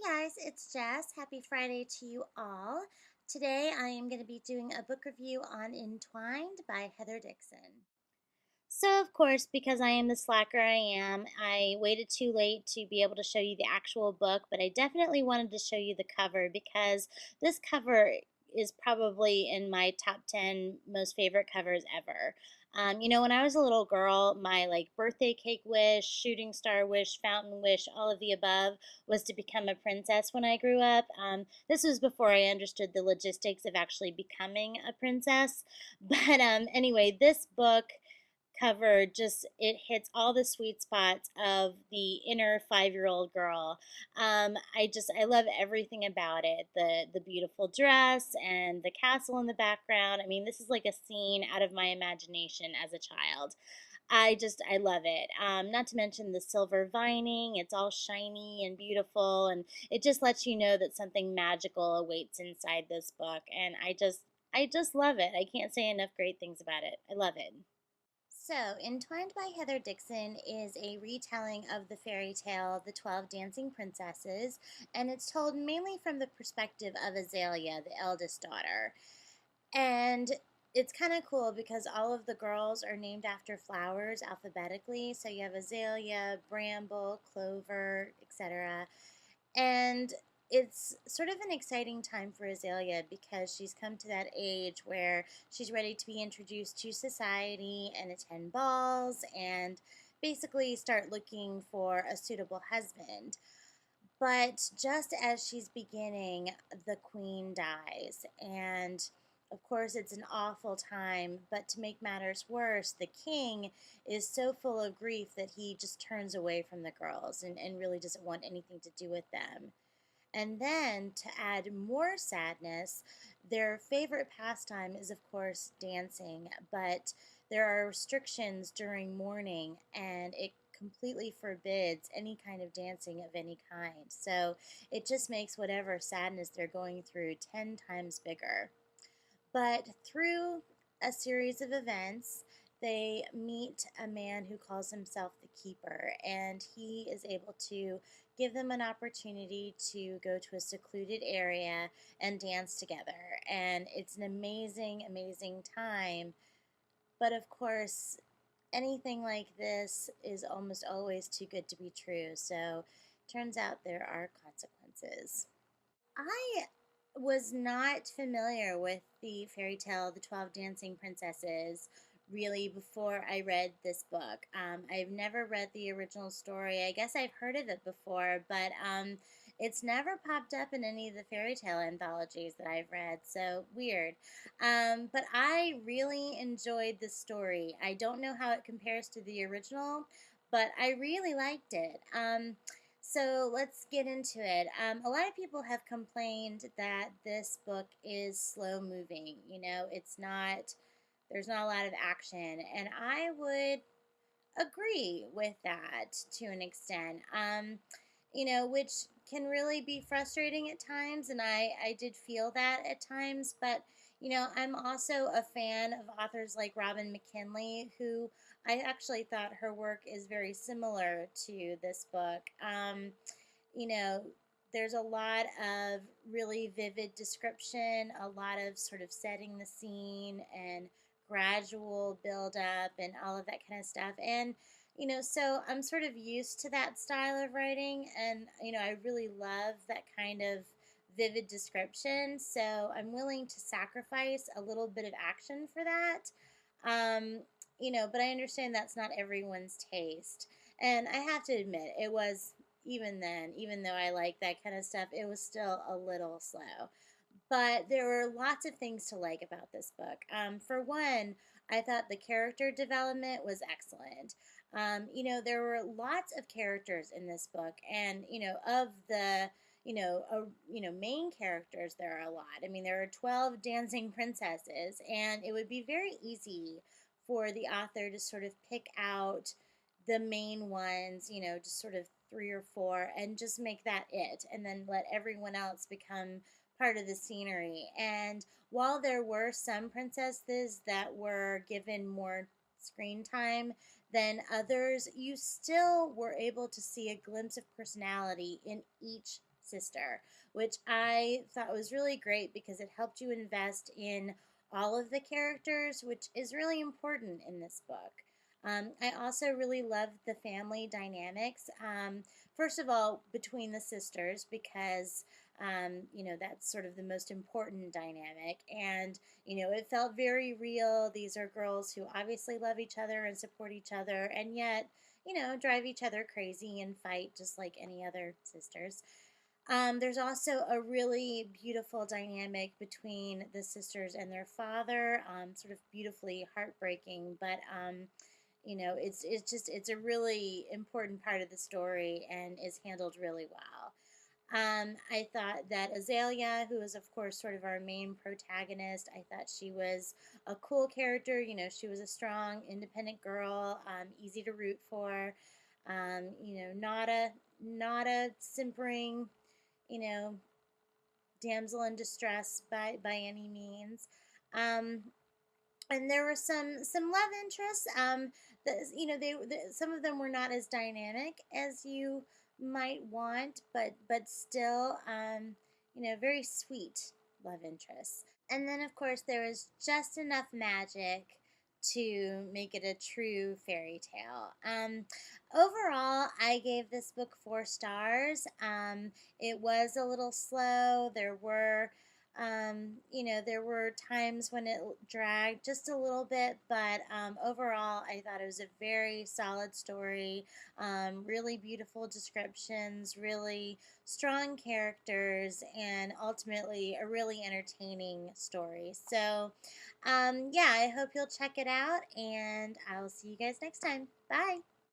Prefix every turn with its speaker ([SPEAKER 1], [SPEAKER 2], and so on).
[SPEAKER 1] Guys, it's Jess. Happy Friday to you all. Today I am going to be doing a book review on Entwined by Heather Dixon. So, of course, because I am the slacker I am, I waited too late to be able to show you the actual book, but I definitely wanted to show you the cover because this cover is probably in my top 10 most favorite covers ever. When I was a little girl, my birthday cake wish, shooting star wish, fountain wish, all of the above was to become a princess when I grew up. This was before I understood the logistics of actually becoming a princess. But anyway, this book cover just it hits all the sweet spots of the inner 5-year-old girl. I love everything about it. The beautiful dress and the castle in the background. I mean, this is like a scene out of my imagination as a child. I love it. Not to mention the silver vining. It's all shiny and beautiful, and it just lets you know that something magical awaits inside this book. And I just love it. I can't say enough great things about it. I love it. So, Entwined by Heather Dixon is a retelling of the fairy tale The 12 Dancing Princesses, and it's told mainly from the perspective of Azalea, the eldest daughter. And it's kind of cool because all of the girls are named after flowers alphabetically. So you have Azalea, Bramble, Clover, etc. And it's sort of an exciting time for Azalea because she's come to that age where she's ready to be introduced to society and attend balls and basically start looking for a suitable husband. But just as she's beginning, the queen dies. And of course, it's an awful time. But to make matters worse, the king is so full of grief that he just turns away from the girls and really doesn't want anything to do with them. And then to add more sadness, their favorite pastime is, of course, dancing, but there are restrictions during mourning, and it completely forbids any kind of dancing of any kind. So it just makes whatever sadness they're going through 10 times bigger. But through a series of events, they meet a man who calls himself the Keeper, and he is able to give them an opportunity to go to a secluded area and dance together. And it's an amazing, amazing time. But of course, anything like this is almost always too good to be true. So, turns out there are consequences. I was not familiar with the fairy tale, The 12 Dancing Princesses, really before I read this book. I've never read the original story. I guess I've heard of it before, but it's never popped up in any of the fairy tale anthologies that I've read, so weird. But I really enjoyed the story. I don't know how it compares to the original, but I really liked it. So let's get into it. A lot of people have complained that this book is slow moving. It's not, there's not a lot of action. And I would agree with that to an extent, which can really be frustrating at times. And I did feel that at times. But, I'm also a fan of authors like Robin McKinley, who I actually thought her work is very similar to this book. You know, there's a lot of really vivid description, a lot of sort of setting the scene and gradual build up and all of that kind of stuff. And, so I'm sort of used to that style of writing. And, I really love that kind of vivid description. So I'm willing to sacrifice a little bit of action for that. But I understand that's not everyone's taste. And I have to admit, it was, even then, even though I like that kind of stuff, it was still a little slow. But there were lots of things to like about this book. For one, I thought the character development was excellent. There were lots of characters in this book, and of the main characters, there are a lot. I mean, there are 12 dancing princesses, and it would be very easy for the author to sort of pick out the main ones, just sort of three or four, and just make that it, and then let everyone else become part of the scenery. And while there were some princesses that were given more screen time than others, you still were able to see a glimpse of personality in each sister, which I thought was really great because it helped you invest in all of the characters, which is really important in this book. I also really loved the family dynamics. First of all, between the sisters, because that's sort of the most important dynamic. And, it felt very real. These are girls who obviously love each other and support each other, and yet, drive each other crazy and fight just like any other sisters. There's also a really beautiful dynamic between the sisters and their father, sort of beautifully heartbreaking, but it's a really important part of the story and is handled really well. I thought that Azalea, who is of course sort of our main protagonist, I thought she was a cool character. She was a strong, independent girl, easy to root for. Not a simpering, you know, damsel in distress by any means. Um, and there were some love interests. Some of them were not as dynamic as you might want, but still, very sweet love interests. And then, of course, there was just enough magic to make it a true fairy tale. Overall, I gave this book 4 stars. It was a little slow. There were times when it dragged just a little bit, but overall, I thought it was a very solid story. Really beautiful descriptions, really strong characters, and ultimately a really entertaining story. So, yeah, I hope you'll check it out, and I'll see you guys next time. Bye.